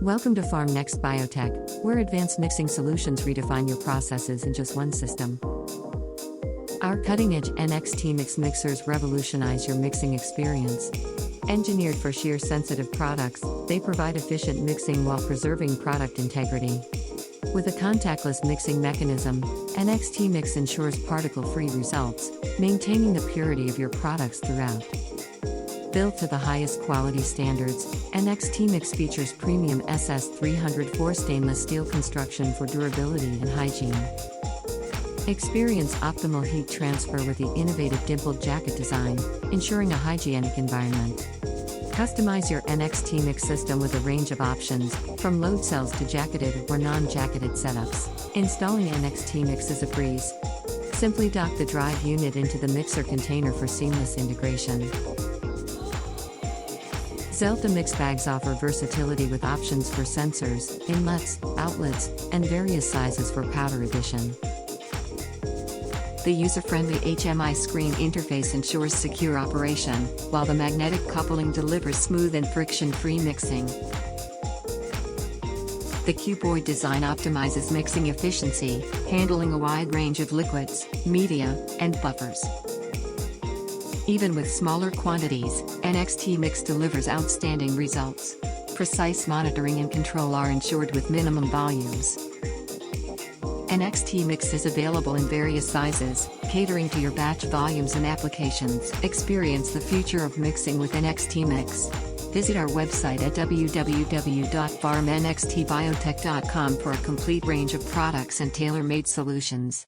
Welcome to Farm Next Biotech, where advanced mixing solutions redefine your processes in just one system. Our cutting-edge NXTmix mixers revolutionize your mixing experience. Engineered for shear sensitive products, they provide efficient mixing while preserving product integrity. With a contactless mixing mechanism, NXTmix ensures particle-free results, maintaining the purity of your products throughout. Built to the highest quality standards, NXTmix features premium SS304 stainless steel construction for durability and hygiene. Experience optimal heat transfer with the innovative dimpled jacket design, ensuring a hygienic environment. Customize your NXTmix system with a range of options, from load cells to jacketed or non-jacketed setups. Installing NXTmix is a breeze. Simply dock the drive unit into the mixer container for seamless integration. Zelta mix bags offer versatility with options for sensors, inlets, outlets, and various sizes for powder addition. The user-friendly HMI screen interface ensures secure operation, while the magnetic coupling delivers smooth and friction-free mixing. The cuboid design optimizes mixing efficiency, handling a wide range of liquids, media, and buffers. Even with smaller quantities, NXTmix delivers outstanding results. Precise monitoring and control are ensured with minimum volumes. NXTmix is available in various sizes, catering to your batch volumes and applications. Experience the future of mixing with NXTmix. Visit our website at www.farmnxtbiotech.com for a complete range of products and tailor-made solutions.